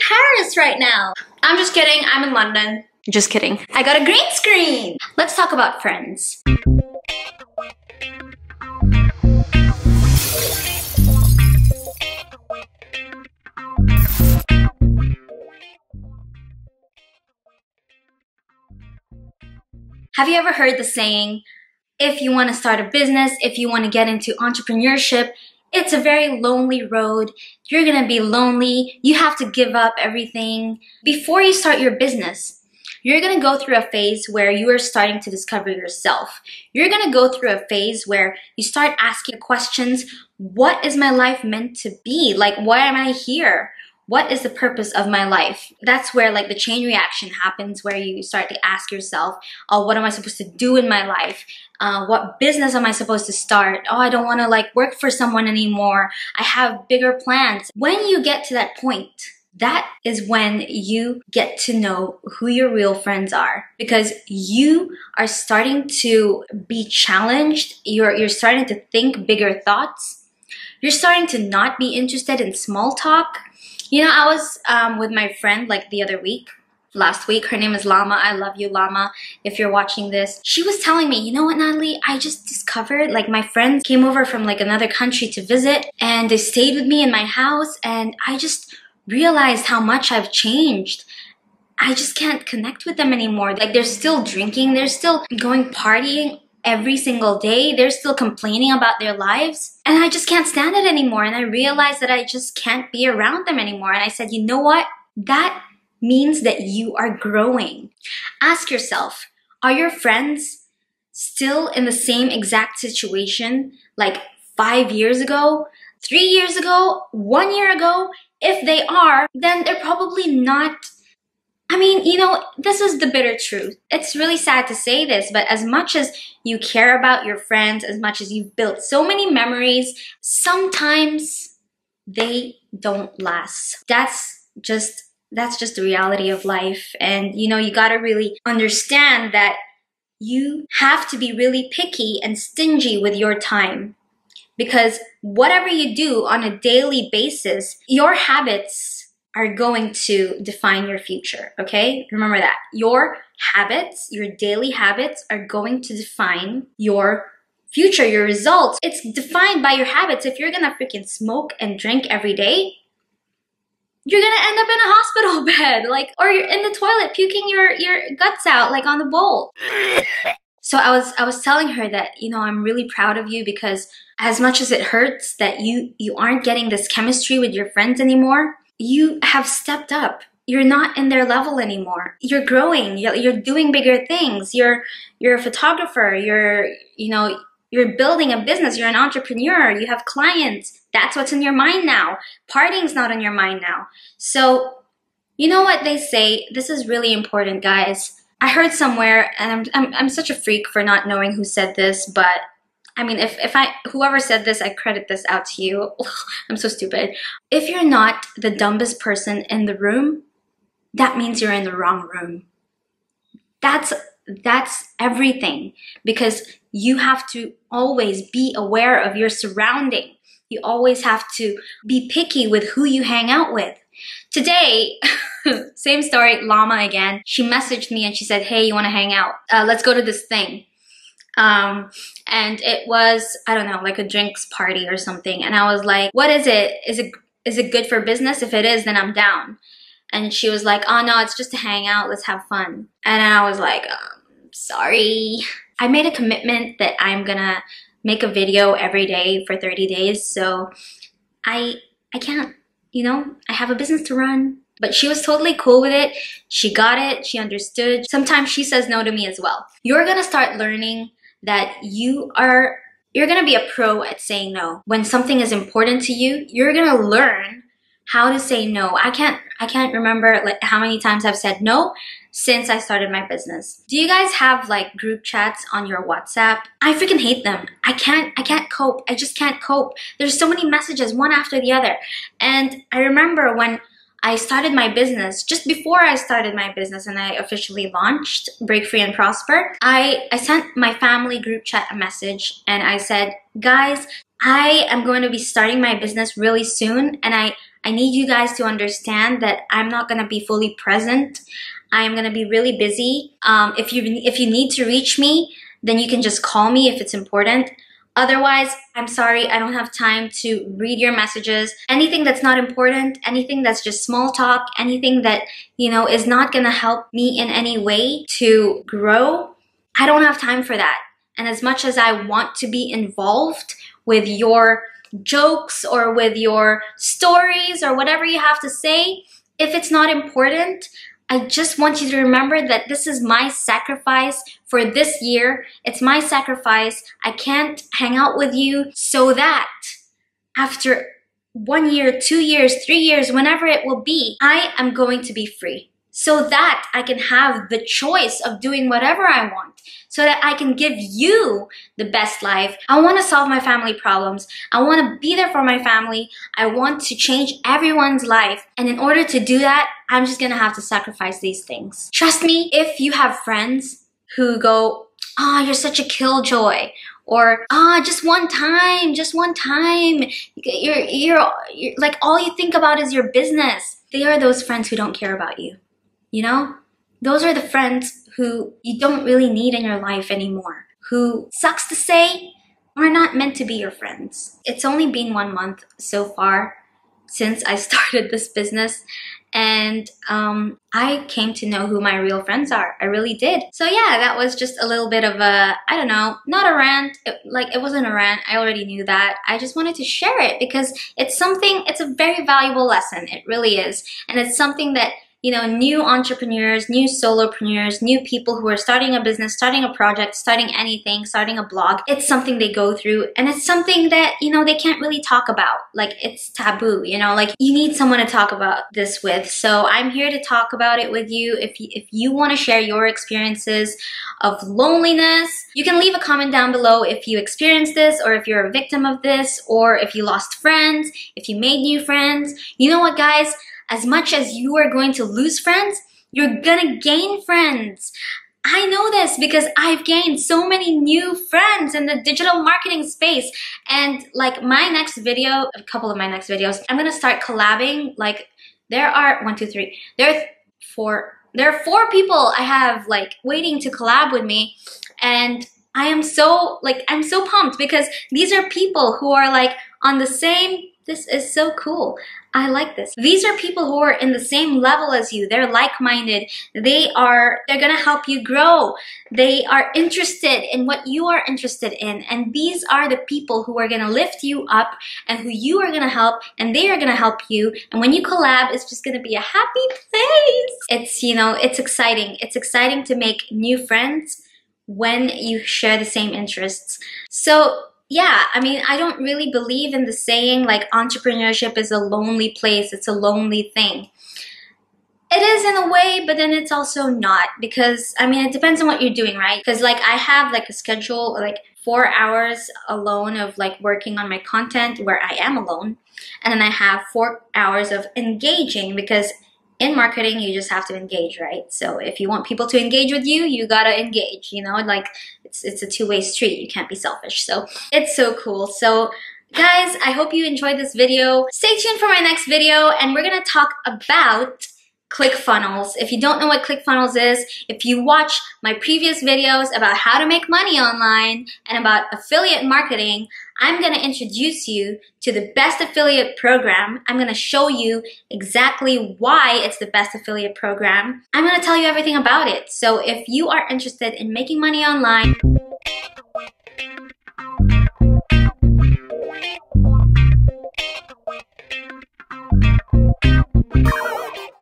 Paris right now. I'm just kidding, I'm in London. Just kidding. I got a green screen. Let's talk about friends. Have you ever heard the saying, if you want to start a business, if you want to get into entrepreneurship, it's a very lonely road. You're going to be lonely. You have to give up everything. Before you start your business, you're going to go through a phase where you are starting to discover yourself. You're going to go through a phase where you start asking questions. What is my life meant to be? Like, why am I here? What is the purpose of my life? That's where like the chain reaction happens, where you start to ask yourself, oh, what am I supposed to do in my life? What business am I supposed to start? Oh, I don't want to like work for someone anymore. I have bigger plans. When you get to that point, that is when you get to know who your real friends are, because you are starting to be challenged. You're starting to think bigger thoughts. You're starting to not be interested in small talk. You know, I was with my friend like the other week, last week. Her name is Lama. I love you, Lama, if you're watching this. She was telling me, you know what, Natalie, I just discovered like my friends came over from like another country to visit and they stayed with me in my house, and I just realized how much I've changed. I just can't connect with them anymore. Like, they're still drinking, they're still going partying every single day, they're still complaining about their lives, and I just can't stand it anymore. And I realized that I just can't be around them anymore. And I said, you know what? That means that you are growing. Ask yourself, are your friends still in the same exact situation like 5 years ago, 3 years ago, 1 year ago? If they are, then they're probably not. I mean, you know, this is the bitter truth. It's really sad to say this, but as much as you care about your friends, as much as you've built so many memories, sometimes they don't last. That's just the reality of life. And, you know, you gotta really understand that you have to be really picky and stingy with your time. Because whatever you do on a daily basis, your habits are going to define your future, okay? Remember that. Your habits, your daily habits are going to define your future, your results. It's defined by your habits. If you're gonna freaking smoke and drink every day, you're gonna end up in a hospital bed, like, or you're in the toilet puking your guts out, like on the bowl. So I was telling her that, you know, I'm really proud of you, because as much as it hurts that you aren't getting this chemistry with your friends anymore, you have stepped up. You're not in their level anymore. You're growing. You're doing bigger things. You're a photographer. You're building a business. You're an entrepreneur. You have clients. That's what's in your mind now. Partying's not in your mind now. So, you know what they say? This is really important, guys. I heard somewhere, and I'm such a freak for not knowing who said this, but I mean, whoever said this, I credit this out to you. I'm so stupid. If you're not the dumbest person in the room, that means you're in the wrong room. That's everything, because you have to always be aware of your surrounding. You always have to be picky with who you hang out with. Today, same story, Llama again. She messaged me and she said, hey, you want to hang out? Let's go to this thing. And it was, I don't know, like a drinks party or something. And I was like, what is it? Is it good for business? If it is, then I'm down. And she was like, oh no, it's just to hang out. Let's have fun. And I was like, sorry. I made a commitment that I'm gonna make a video every day for 30 days. So I can't, you know, I have a business to run. But she was totally cool with it. She got it. She understood. Sometimes she says no to me as well. You're gonna start learning that you're gonna be a pro at saying no. When something is important to you, you're gonna learn how to say no. I can't remember like how many times I've said no since I started my business. Do you guys have like group chats on your WhatsApp? I freaking hate them. I can't cope. I just can't cope. There's so many messages, one after the other. And I remember when I started my business, just before I started my business and I officially launched Break Free and Prosper, I sent my family group chat a message and I said, guys, I am going to be starting my business really soon, and I I need you guys to understand that I'm not gonna be fully present. I'm gonna be really busy. If you need to reach me, then you can just call me if it's important. Otherwise, I'm sorry, I don't have time to read your messages. Anything that's not important, anything that's just small talk, anything that, is not gonna help me in any way to grow, I don't have time for that. And as much as I want to be involved with your jokes or with your stories or whatever you have to say, if it's not important, I just want you to remember that this is my sacrifice for this year. It's my sacrifice. I can't hang out with you so that after 1 year, 2 years, 3 years, whenever it will be, I am going to be free so that I can have the choice of doing whatever I want, so that I can give you the best life. I want to solve my family problems. I want to be there for my family. I want to change everyone's life. And in order to do that, I'm just going to have to sacrifice these things. Trust me, if you have friends who go, "Oh, you're such a killjoy," or just one time, you're like, all you think about is your business. They are those friends who don't care about you. Those are the friends who you don't really need in your life anymore, who, sucks to say, are not meant to be your friends. It's only been 1 month so far since I started this business, and I came to know who my real friends are. I really did. So yeah, that was just a little bit of a, I don't know, not a rant. It wasn't a rant. I already knew that. I just wanted to share it because it's a very valuable lesson. It really is. And it's something that, new entrepreneurs, new solopreneurs, new people who are starting a business, starting a project, starting anything, starting a blog, it's something they go through, and it's something that, they can't really talk about. Like, it's taboo, like you need someone to talk about this with. So I'm here to talk about it with you. If you want to share your experiences of loneliness, you can leave a comment down below if you experienced this, or if you're a victim of this, or if you lost friends, if you made new friends. You know what, guys? As much as you are going to lose friends, you're gonna gain friends. I know this because I've gained so many new friends in the digital marketing space. And like my next video, a couple of my next videos, I'm gonna start collabing. Like there are 1, 2, 3. There are 4 people I have like waiting to collab with me, and I'm so pumped because these are people who are like on the same. This is so cool. I like this. These are people who are in the same level as you. They're like-minded. They're gonna help you grow. They are interested in what you are interested in. And these are the people who are gonna lift you up and who you are gonna help, and they are gonna help you. And when you collab, it's just gonna be a happy place. It's exciting. It's exciting to make new friends when you share the same interests. So yeah, I don't really believe in the saying like entrepreneurship is a lonely place, it's a lonely thing. It is in a way, but then it's also not, because it depends on what you're doing, right? Because like I have like a schedule, like 4 hours alone of like working on my content where I am alone, and then I have 4 hours of engaging, because in marketing, you just have to engage, right? So if you want people to engage with you, you gotta engage, like it's a two-way street. You can't be selfish. So it's so cool. So guys, I hope you enjoyed this video. Stay tuned for my next video, and we're gonna talk about ClickFunnels. If you don't know what ClickFunnels is, if you watch my previous videos about how to make money online and about affiliate marketing, I'm going to introduce you to the best affiliate program. I'm going to show you exactly why it's the best affiliate program. I'm going to tell you everything about it. So if you are interested in making money online,